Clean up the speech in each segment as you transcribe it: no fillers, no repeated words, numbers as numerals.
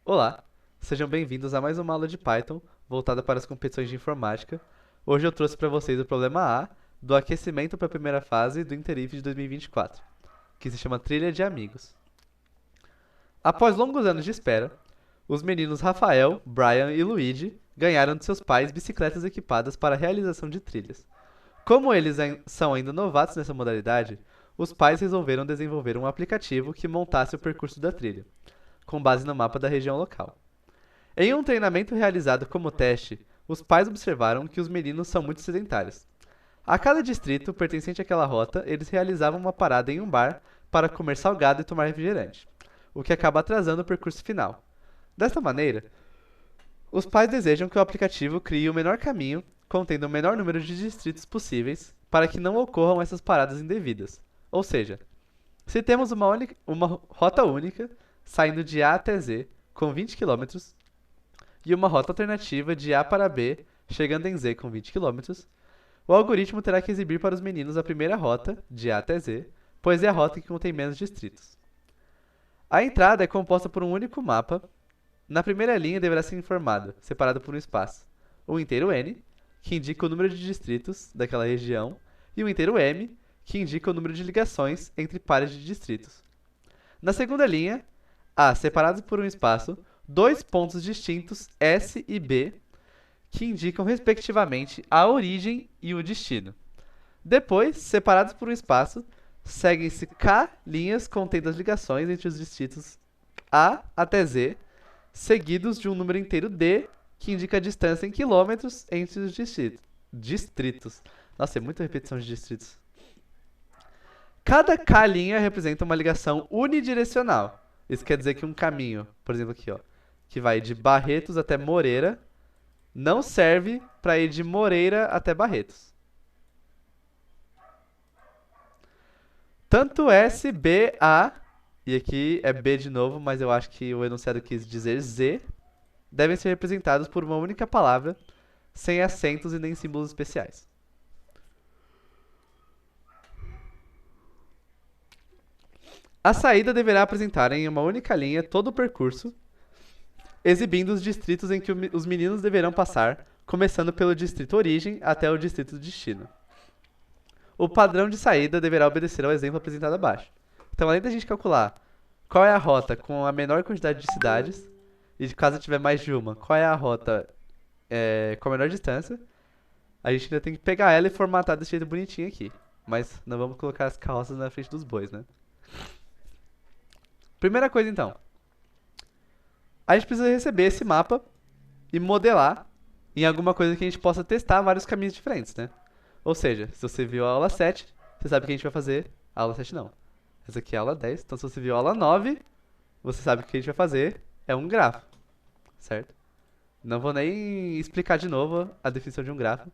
Olá, sejam bem-vindos a mais uma aula de Python voltada para as competições de informática. Hoje eu trouxe para vocês o problema A do aquecimento para a primeira fase do Interif de 2024, que se chama Trilha de Amigos. Após longos anos de espera, os meninos Rafael, Brian e Luigi ganharam de seus pais bicicletas equipadas para a realização de trilhas. Como eles são ainda novatos nessa modalidade, os pais resolveram desenvolver um aplicativo que montasse o percurso da trilha, com base no mapa da região local. Em um treinamento realizado como teste, os pais observaram que os meninos são muito sedentários. A cada distrito pertencente àquela rota, eles realizavam uma parada em um bar para comer salgado e tomar refrigerante, o que acaba atrasando o percurso final. Desta maneira, os pais desejam que o aplicativo crie o menor caminho, contendo o menor número de distritos possíveis, para que não ocorram essas paradas indevidas. Ou seja, se temos uma rota única, saindo de A até Z, com 20 quilômetros, e uma rota alternativa de A para B, chegando em Z com 20 quilômetros, o algoritmo terá que exibir para os meninos a primeira rota, de A até Z, pois é a rota que contém menos distritos. A entrada é composta por um único mapa. Na primeira linha deverá ser informado, separado por um espaço, o inteiro N, que indica o número de distritos daquela região, e o inteiro M, que indica o número de ligações entre pares de distritos. Na segunda linha, há, separados por um espaço, dois pontos distintos S e B, que indicam respectivamente a origem e o destino. Depois, separados por um espaço, seguem-se K linhas contendo as ligações entre os distritos A até Z, seguidos de um número inteiro D, que indica a distância em quilômetros entre os distritos. Nossa, é muita repetição de distritos. Cada K linha representa uma ligação unidirecional. Isso quer dizer que um caminho, por exemplo aqui, ó, que vai de Barretos até Moreira, não serve para ir de Moreira até Barretos. Tanto S, B, A, e aqui é B de novo, mas eu acho que o enunciado quis dizer Z, devem ser representados por uma única palavra, sem acentos e nem símbolos especiais. A saída deverá apresentar em uma única linha todo o percurso, exibindo os distritos em que os meninos deverão passar, começando pelo distrito origem até o distrito destino. O padrão de saída deverá obedecer ao exemplo apresentado abaixo. Então, além da gente calcular qual é a rota com a menor quantidade de cidades, e caso tiver mais de uma, qual é a rota com a menor distância, a gente ainda tem que pegar ela e formatar desse jeito bonitinho aqui. Mas não vamos colocar as carroças na frente dos bois, né? Primeira coisa, então. A gente precisa receber esse mapa e modelar em alguma coisa que a gente possa testar vários caminhos diferentes, né? Ou seja, se você viu a aula 7, você sabe o que a gente vai fazer. A aula 7 não. Essa aqui é a aula 10. Então, se você viu a aula 9, você sabe que o que a gente vai fazer é um grafo, certo? Não vou nem explicar de novo a definição de um grafo,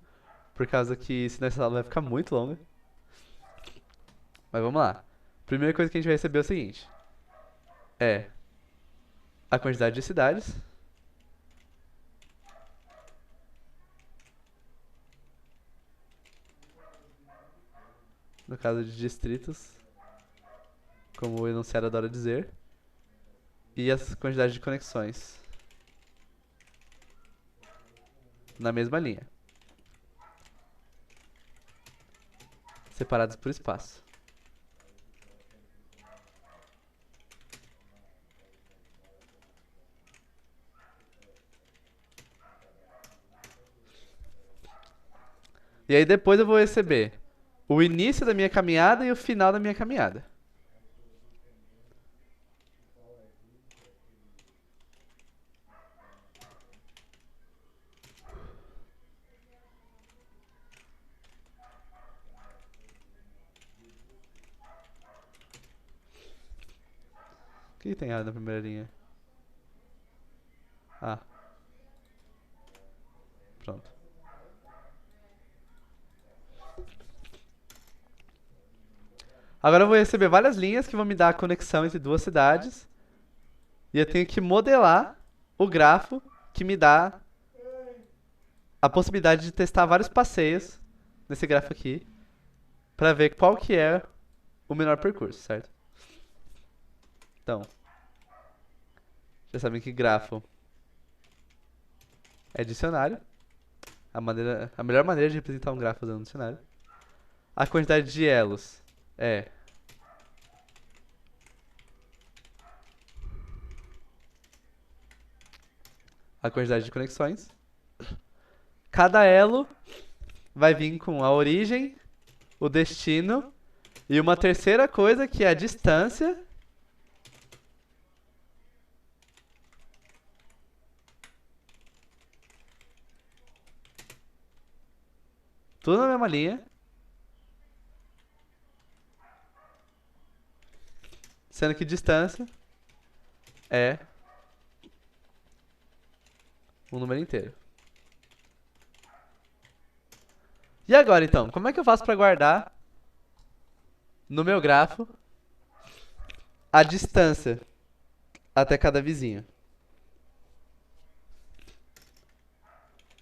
por causa que senão essa aula vai ficar muito longa. Mas vamos lá. Primeira coisa que a gente vai receber é o seguinte: é a quantidade de cidades, no caso de distritos, como o enunciado adora dizer, e as quantidades de conexões na mesma linha, separados por espaço. E aí depois eu vou receber o início da minha caminhada e o final da minha caminhada. O que tem errado na primeira linha? Ah, pronto. Agora eu vou receber várias linhas que vão me dar a conexão entre duas cidades. E eu tenho que modelar o grafo que me dá a possibilidade de testar vários passeios nesse grafo aqui, para ver qual que é o menor percurso, certo? Então, deixa Vocês sabem que grafo é dicionário. A melhor maneira de representar um grafo usando um dicionário. A quantidade de elos é a quantidade de conexões. Cada elo vai vir com a origem, o destino e uma terceira coisa que é a distância. Tudo na mesma linha. Sendo que distância é um número inteiro. E agora então, como é que eu faço para guardar no meu grafo a distância até cada vizinho?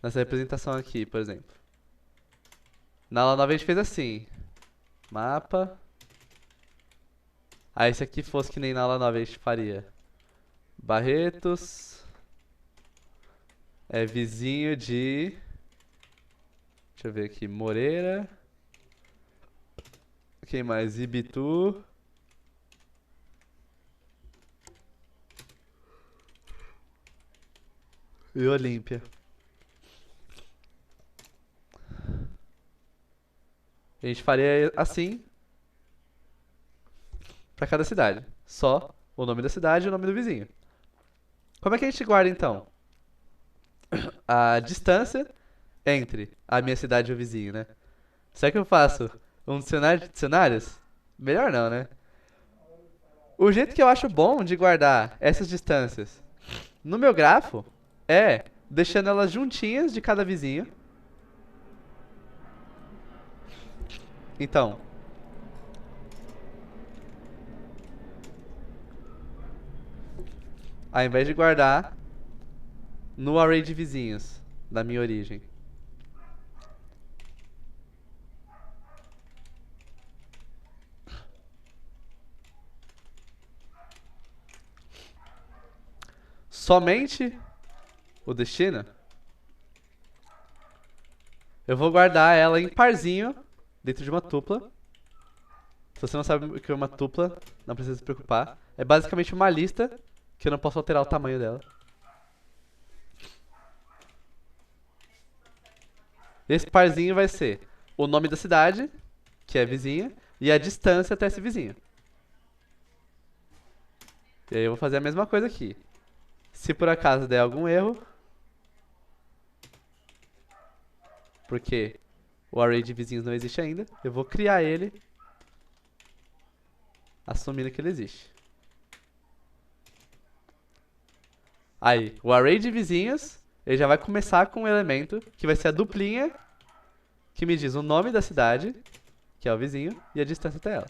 Nessa representação aqui, por exemplo. Na aula 9 a gente fez assim. Mapa. Aí se aqui fosse que nem na aula 9 a gente faria Barretos é vizinho de... Deixa eu ver aqui, Moreira. Quem mais? Ibitu. E Olímpia. A gente faria assim para cada cidade. Só o nome da cidade e o nome do vizinho. Como é que a gente guarda então? A distância entre a minha cidade e o vizinho, né? Será que eu faço um dicionário de dicionários? Melhor não, né? O jeito que eu acho bom de guardar essas distâncias no meu grafo é deixando elas juntinhas de cada vizinho. Então, ao invés de guardar no array de vizinhos da minha origem, somente o destino, eu vou guardar ela em parzinho dentro de uma tupla. Se você não sabe o que é uma tupla, não precisa se preocupar. É basicamente uma lista que eu não posso alterar o tamanho dela. Esse parzinho vai ser o nome da cidade, que é vizinha, e a distância até esse vizinho. E aí eu vou fazer a mesma coisa aqui. Se por acaso der algum erro, porque o array de vizinhos não existe ainda, eu vou criar ele assumindo que ele existe. Aí, o array de vizinhos, ele já vai começar com um elemento que vai ser a duplinha, que me diz o nome da cidade, que é o vizinho, e a distância até ela.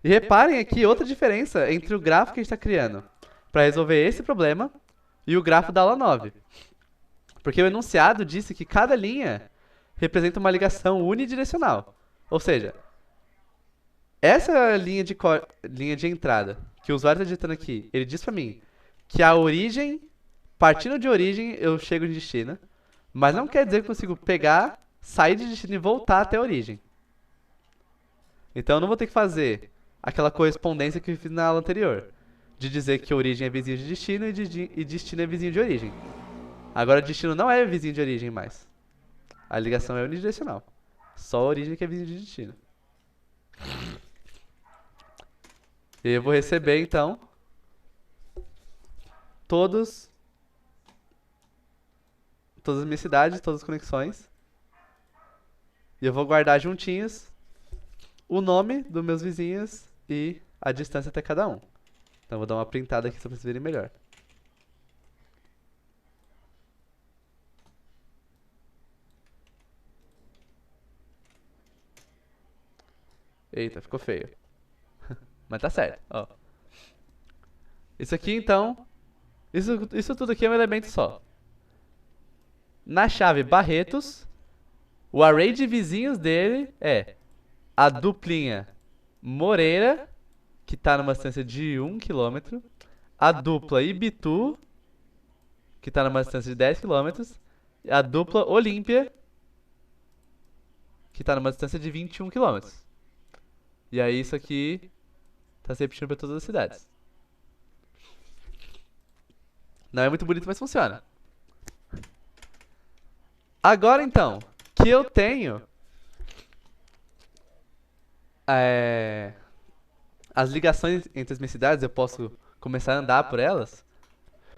E reparem aqui outra diferença entre o grafo que a gente está criando para resolver esse problema e o grafo da aula 9. Porque o enunciado disse que cada linha representa uma ligação unidirecional. Ou seja, essa linha de entrada que o usuário está digitando aqui, ele diz para mim que a origem, partindo de origem, eu chego de destino, mas não quer dizer que eu consigo pegar, sair de destino e voltar até a origem. Então eu não vou ter que fazer aquela correspondência que eu fiz na aula anterior, de dizer que origem é vizinho de destino e destino é vizinho de origem. Agora destino não é vizinho de origem mais. A ligação é unidirecional. Só a origem que é vizinho de destino. E eu vou receber, então, todas as minhas cidades, todas as conexões. E eu vou guardar juntinhos o nome dos meus vizinhos e a distância até cada um. Então eu vou dar uma printada aqui só pra vocês verem melhor. Eita, ficou feio. Mas tá certo, ó. Isso aqui, então... Isso tudo aqui é um elemento só. Na chave Barretos, o array de vizinhos dele é a duplinha Moreira, que está numa distância de 1 km, a dupla Ibitu, que tá numa distância de 10 quilômetros, e a dupla Olímpia, que tá numa distância de 21 quilômetros. E aí isso aqui tá se repetindo pra todas as cidades. Não é muito bonito, mas funciona. Agora então, que eu tenho as ligações entre as minhas cidades, eu posso começar a andar por elas.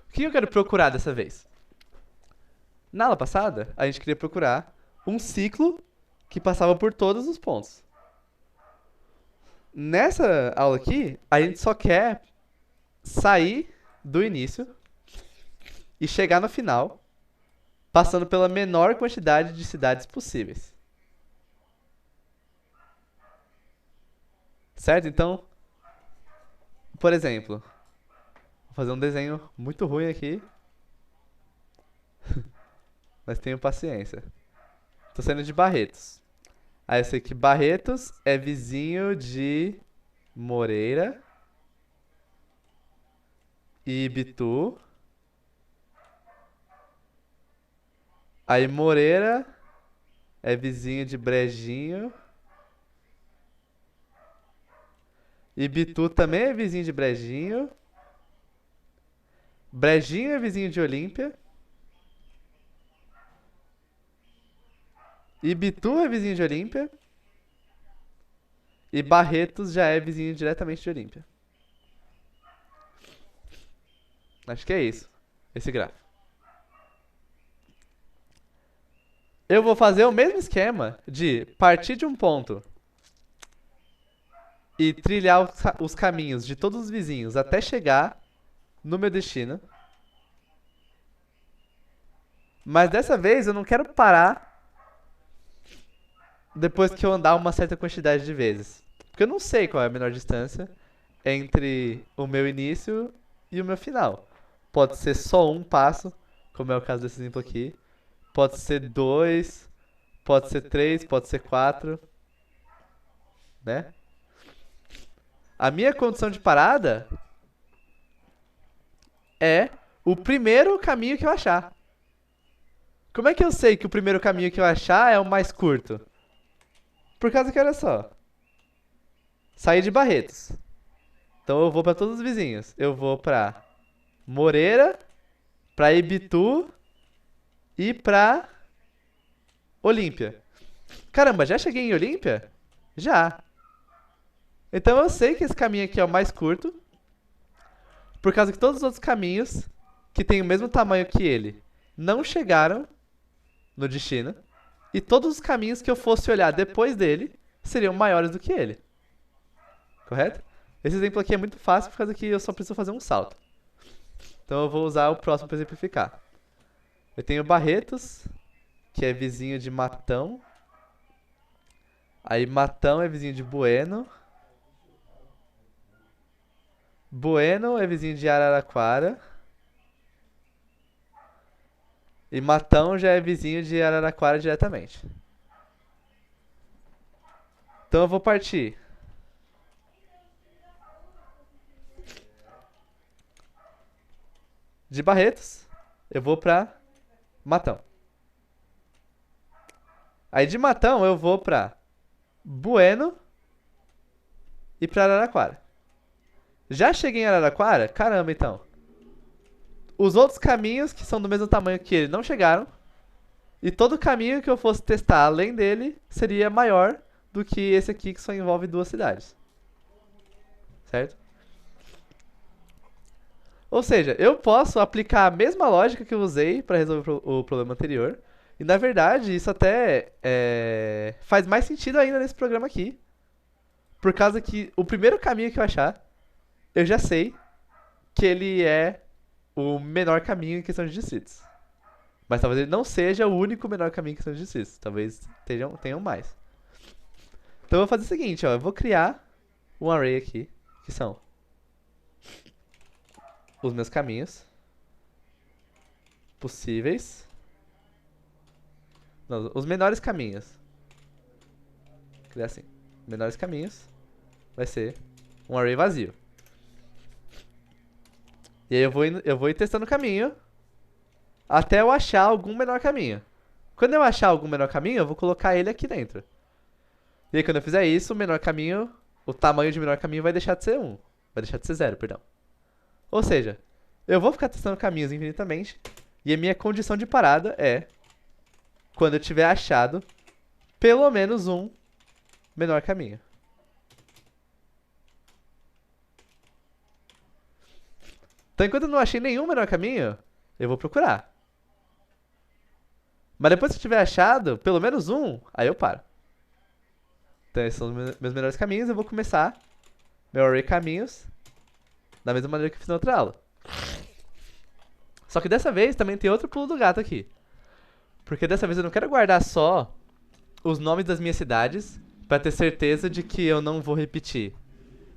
O que eu quero procurar dessa vez? Na aula passada, a gente queria procurar um ciclo que passava por todos os pontos. Nessa aula aqui, a gente só quer sair do início e chegar no final, passando pela menor quantidade de cidades possíveis. Certo? Então, por exemplo, vou fazer um desenho muito ruim aqui, mas tenho paciência. Tô saindo de Barretos. Aí eu sei que Barretos é vizinho de Moreira e Ibitu. Aí Moreira é vizinho de Brejinho. Ibitu também é vizinho de Brejinho. Brejinho é vizinho de Olímpia. Ibitu é vizinho de Olímpia. E Barretos já é vizinho diretamente de Olímpia. Acho que é isso. Esse gráfico. Eu vou fazer o mesmo esquema de partir de um ponto e trilhar os caminhos de todos os vizinhos até chegar no meu destino. Mas dessa vez eu não quero parar depois que eu andar uma certa quantidade de vezes. Porque eu não sei qual é a menor distância entre o meu início e o meu final. Pode ser só um passo, como é o caso desse exemplo aqui. Pode ser dois, pode ser três, pode ser quatro, né? A minha condição de parada é o primeiro caminho que eu achar. Como é que eu sei que o primeiro caminho que eu achar é o mais curto? Por causa que, olha só, saí de Barretos. Então eu vou pra todos os vizinhos. Eu vou pra Moreira, pra Ibitu e pra Olímpia. Caramba, já cheguei em Olímpia? Já. Então eu sei que esse caminho aqui é o mais curto, por causa que todos os outros caminhos, que têm o mesmo tamanho que ele, não chegaram no destino. E todos os caminhos que eu fosse olhar depois dele seriam maiores do que ele. Correto? Esse exemplo aqui é muito fácil por causa que eu só preciso fazer um salto. Então eu vou usar o próximo para exemplificar. Eu tenho Barretos, que é vizinho de Matão. Aí Matão é vizinho de Bueno. Bueno é vizinho de Araraquara. E Matão já é vizinho de Araraquara diretamente. Então eu vou partir de Barretos, eu vou pra Matão. Aí de Matão eu vou pra Bueno e pra Araraquara. Já cheguei em Araraquara? Caramba, então. Os outros caminhos que são do mesmo tamanho que ele não chegaram. E todo caminho que eu fosse testar além dele seria maior do que esse aqui que só envolve duas cidades. Certo? Ou seja, eu posso aplicar a mesma lógica que eu usei para resolver o problema anterior. E na verdade, isso até faz mais sentido ainda nesse programa aqui. Por causa que o primeiro caminho que eu achar, eu já sei que ele é o menor caminho em questão de distritos. Mas talvez ele não seja o único menor caminho em questão de distritos. Talvez tenham mais. Então eu vou fazer o seguinte, ó. Eu vou criar um array aqui, que são os meus caminhos possíveis. Não, os menores caminhos. Vou criar assim. Menores caminhos vai ser um array vazio. E aí eu vou ir testando o caminho até eu achar algum menor caminho. Quando eu achar algum menor caminho, eu vou colocar ele aqui dentro. E aí quando eu fizer isso, o menor caminho, o tamanho de menor caminho vai deixar de ser um, vai deixar de ser zero, perdão. Ou seja, eu vou ficar testando caminhos infinitamente, e a minha condição de parada é quando eu tiver achado pelo menos um menor caminho. Então enquanto eu não achei nenhum menor caminho, eu vou procurar. Mas depois que eu tiver achado pelo menos um, aí eu paro. Então esses são os meus melhores caminhos, eu vou começar meu array caminhos da mesma maneira que eu fiz na outra aula. Só que dessa vez também tem outro pulo do gato aqui. Porque dessa vez eu não quero guardar só os nomes das minhas cidades para ter certeza de que eu não vou repetir.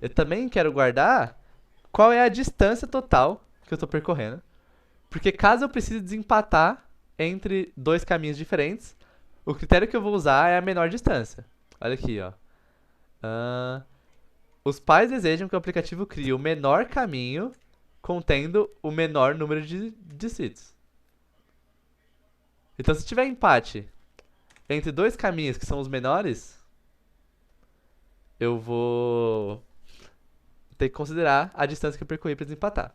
Eu também quero guardar qual é a distância total que eu estou percorrendo. Porque caso eu precise desempatar entre dois caminhos diferentes, o critério que eu vou usar é a menor distância. Olha aqui, ó. Os pais desejam que o aplicativo crie o menor caminho contendo o menor número de distritos. Então, se tiver empate entre dois caminhos que são os menores, eu vou ter que considerar a distância que eu percorri para desempatar.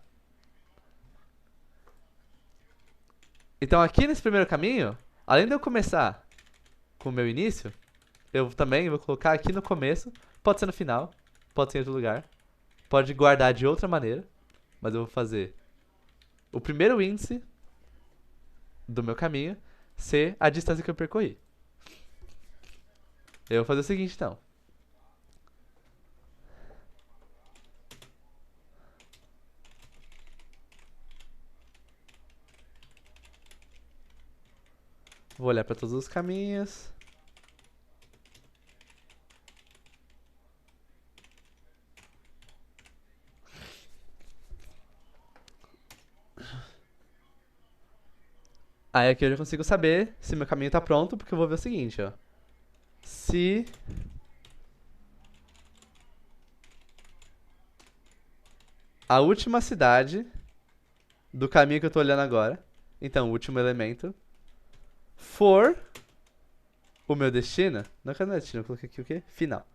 Então, aqui nesse primeiro caminho, além de eu começar com o meu início, eu também vou colocar aqui no começo, pode ser no final, pode ser em outro lugar, pode guardar de outra maneira, mas eu vou fazer o primeiro índice do meu caminho ser a distância que eu percorri. Eu vou fazer o seguinte, então. Vou olhar para todos os caminhos. Aí aqui eu já consigo saber se meu caminho tá pronto, porque eu vou ver o seguinte, ó. Se a última cidade do caminho que eu tô olhando agora, então o último elemento, for o meu destino, não é destino, eu coloquei aqui o quê? Final.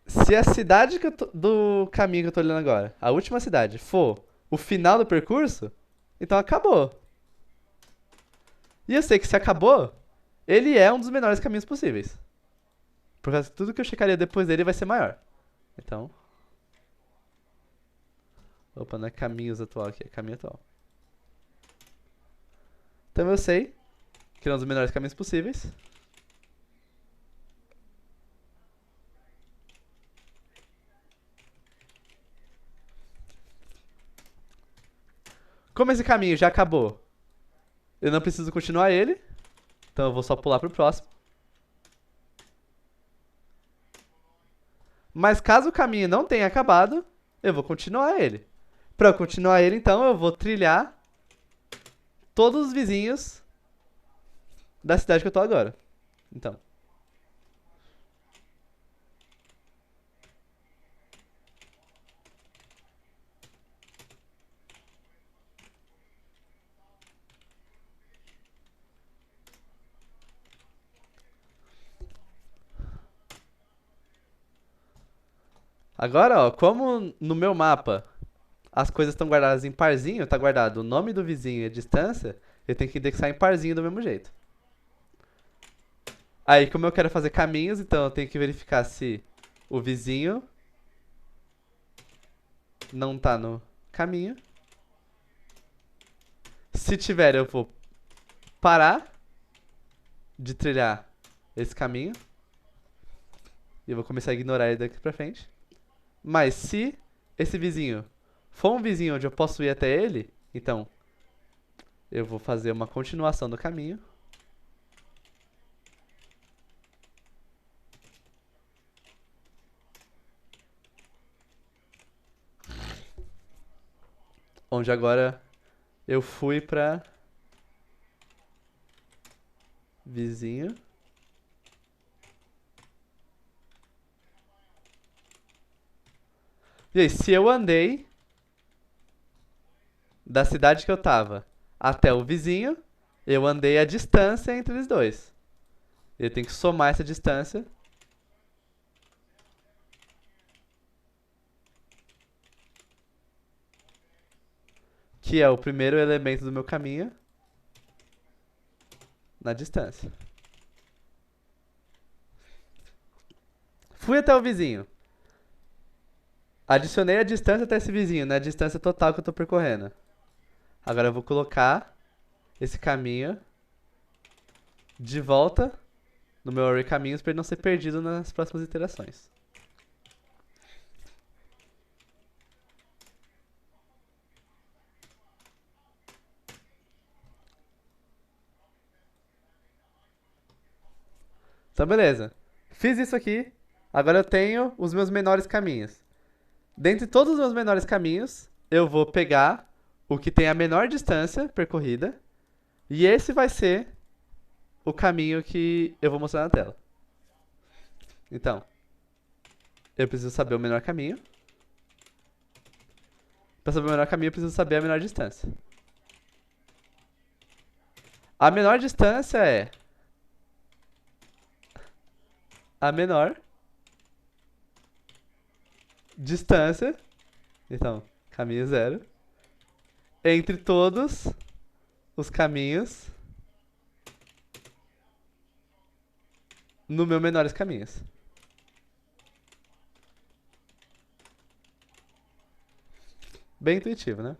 Se a cidade do caminho que eu tô olhando agora, a última cidade, for o final do percurso, então acabou. E eu sei que se acabou, ele é um dos menores caminhos possíveis. Porque tudo que eu checaria depois dele vai ser maior. Então. Opa, não é caminhos atual aqui, é caminho atual. Então eu sei que é um dos menores caminhos possíveis. Como esse caminho já acabou, eu não preciso continuar ele. Então eu vou só pular pro próximo. Mas caso o caminho não tenha acabado, eu vou continuar ele. Para eu continuar ele, então, eu vou trilhar todos os vizinhos da cidade que eu tô agora. Então. Agora, ó, como no meu mapa as coisas estão guardadas em parzinho, tá guardado o nome do vizinho e a distância, eu tenho que indexar em parzinho do mesmo jeito. Aí, como eu quero fazer caminhos, então eu tenho que verificar se o vizinho não tá no caminho. Se tiver, eu vou parar de trilhar esse caminho. E eu vou começar a ignorar ele daqui pra frente. Mas se esse vizinho for um vizinho onde eu posso ir até ele, então eu vou fazer uma continuação do caminho. Onde agora eu fui pra vizinho. E aí, se eu andei da cidade que eu tava até o vizinho, eu andei a distância entre eles dois. Eu tenho que somar essa distância, que é o primeiro elemento do meu caminho, na distância. Fui até o vizinho. Adicionei a distância até esse vizinho, né? A distância total que eu tô percorrendo. Agora eu vou colocar esse caminho de volta no meu array caminhos para ele não ser perdido nas próximas iterações. Então, beleza. Fiz isso aqui. Agora eu tenho os meus menores caminhos. Dentre todos os meus menores caminhos, eu vou pegar o que tem a menor distância percorrida. E esse vai ser o caminho que eu vou mostrar na tela. Então, eu preciso saber o menor caminho. Para saber o menor caminho, eu preciso saber a menor distância. A menor distância é a menor distância, então, caminho zero, entre todos os caminhos no meu menores caminhos. Bem intuitivo, né?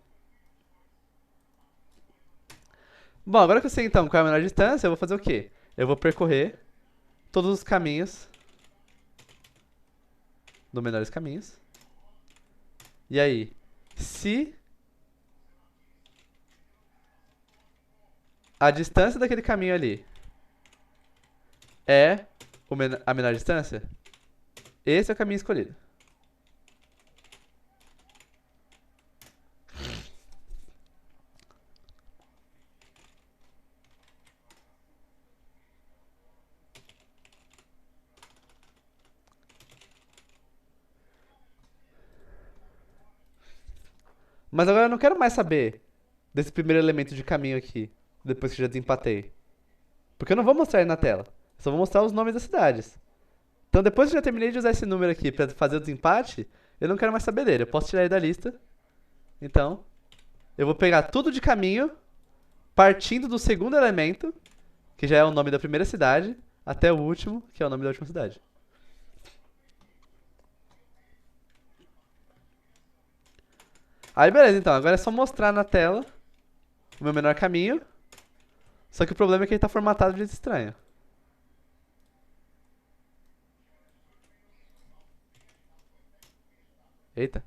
Bom, agora que eu sei então qual é a menor distância, eu vou fazer o quê? Eu vou percorrer todos os caminhos do menores caminhos. E aí, se a distância daquele caminho ali é a menor distância, esse é o caminho escolhido. Mas agora eu não quero mais saber desse primeiro elemento de caminho aqui, depois que já desempatei. Porque eu não vou mostrar ele na tela. Só vou mostrar os nomes das cidades. Então depois que eu já terminei de usar esse número aqui pra fazer o desempate, eu não quero mais saber dele. Eu posso tirar ele da lista. Então, eu vou pegar tudo de caminho, partindo do segundo elemento, que já é o nome da primeira cidade, até o último, que é o nome da última cidade. Aí beleza, então. Agora é só mostrar na tela o meu menor caminho. Só que o problema é que ele tá formatado de jeito estranho. Eita.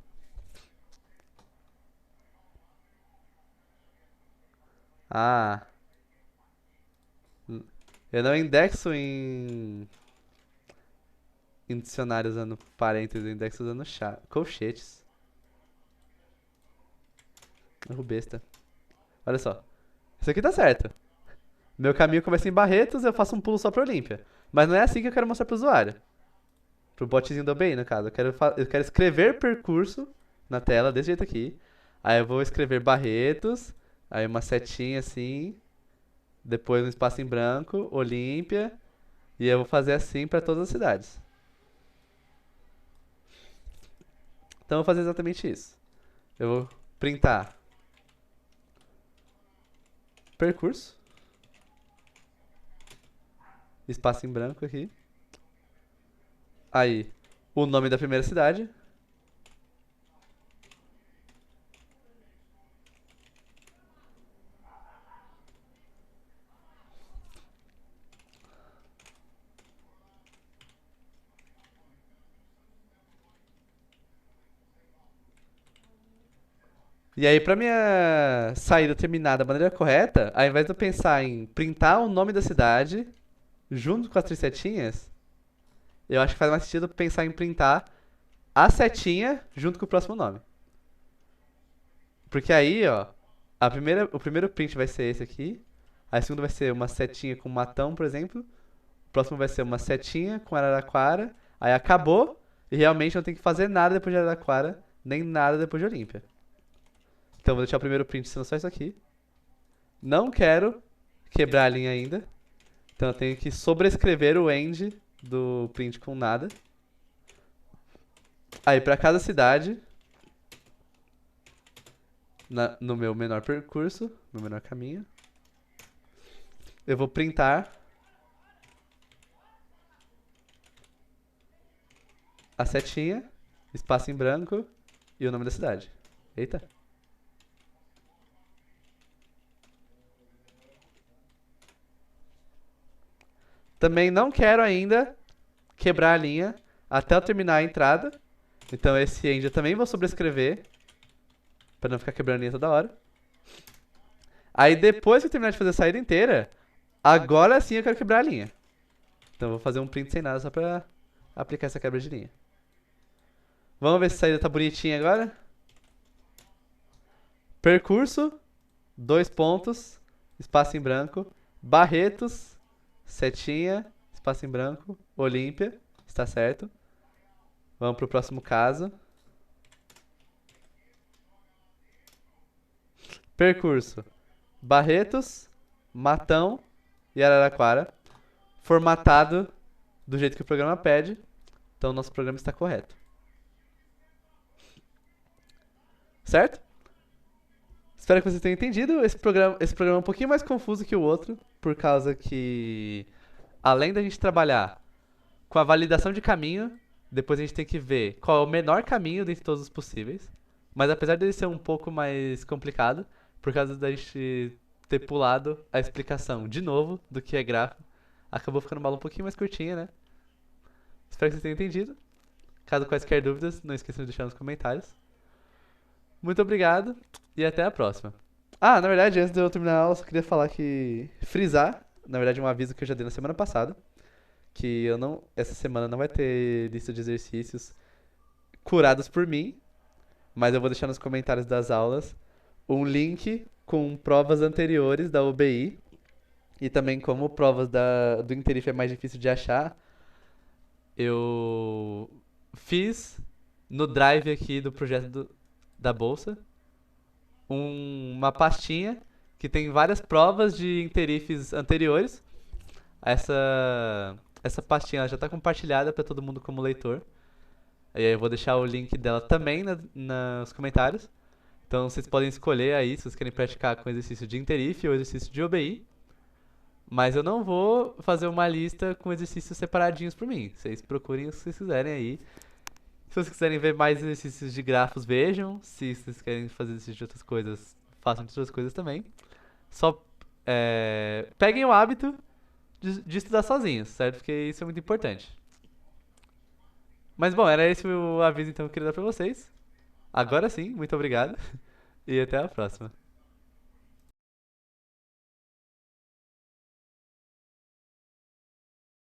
Ah. Eu não indexo em dicionário usando parênteses, eu indexo usando colchetes. Erro besta. Olha só. Isso aqui tá certo. Meu caminho começa em Barretos, eu faço um pulo só pra Olímpia. Mas não é assim que eu quero mostrar pro usuário. Pro botzinho do OBI, no caso. Eu quero escrever percurso na tela, desse jeito aqui. Aí eu vou escrever Barretos, aí uma setinha assim, depois um espaço em branco, Olímpia, e eu vou fazer assim pra todas as cidades. Então eu vou fazer exatamente isso. Eu vou printar percurso, espaço em branco aqui. Aí, o nome da primeira cidade. E aí, pra minha saída terminar da maneira correta, ao invés de eu pensar em printar o nome da cidade junto com as três setinhas, eu acho que faz mais sentido pensar em printar a setinha junto com o próximo nome. Porque aí, ó, o primeiro print vai ser esse aqui, a segunda vai ser uma setinha com Matão, por exemplo, o próximo vai ser uma setinha com Araraquara, aí acabou, e realmente não tem que fazer nada depois de Araraquara nem nada depois de Olímpia. Então vou deixar o primeiro print sendo só isso aqui. Não quero quebrar a linha ainda. Então eu tenho que sobrescrever o end do print com nada. Aí para cada cidade, no meu menor percurso, no menor caminho, eu vou printar a setinha, espaço em branco e o nome da cidade. Eita. Também não quero ainda quebrar a linha até eu terminar a entrada. Então esse end eu também vou sobrescrever, para não ficar quebrando a linha toda hora. Aí depois que eu terminar de fazer a saída inteira, agora sim eu quero quebrar a linha. Então eu vou fazer um print sem nada só pra aplicar essa quebra de linha. Vamos ver se a saída tá bonitinha agora. Percurso, 2 pontos, espaço em branco, Barretos, setinha, espaço em branco, Olímpia, está certo. Vamos pro próximo caso. Percurso, Barretos, Matão e Araraquara, formatado do jeito que o programa pede. Então nosso programa está correto. Certo? Espero que vocês tenham entendido. Esse programa é um pouquinho mais confuso que o outro, por causa que, além da gente trabalhar com a validação de caminho, depois a gente tem que ver qual é o menor caminho dentre todos os possíveis. Mas apesar dele ser um pouco mais complicado, por causa da gente ter pulado a explicação de novo do que é grafo, acabou ficando uma aula um pouquinho mais curtinha, né? Espero que vocês tenham entendido. Caso quaisquer dúvidas, não esqueçam de deixar nos comentários. Muito obrigado e até a próxima. Ah, na verdade, antes de eu terminar a aula, eu só queria falar que frisar, na verdade, um aviso que eu já dei na semana passada, que essa semana não vai ter lista de exercícios curados por mim, mas eu vou deixar nos comentários das aulas um link com provas anteriores da UBI e também como provas do Interif é mais difícil de achar, eu fiz no drive aqui do projeto da bolsa uma pastinha que tem várias provas de interifes anteriores. Essa pastinha ela já está compartilhada para todo mundo como leitor. E aí eu vou deixar o link dela também nos comentários. Então vocês podem escolher aí se vocês querem praticar com exercício de Interif ou exercício de OBI. Mas eu não vou fazer uma lista com exercícios separadinhos por mim. Vocês procurem o que vocês quiserem aí. Se vocês quiserem ver mais exercícios de grafos, vejam. Se vocês querem fazer exercícios de outras coisas, façam de outras coisas também. Só peguem o hábito de estudar sozinhos, certo? Porque isso é muito importante. Mas bom, era esse o aviso então que eu queria dar pra vocês. Agora sim, muito obrigado. E até a próxima.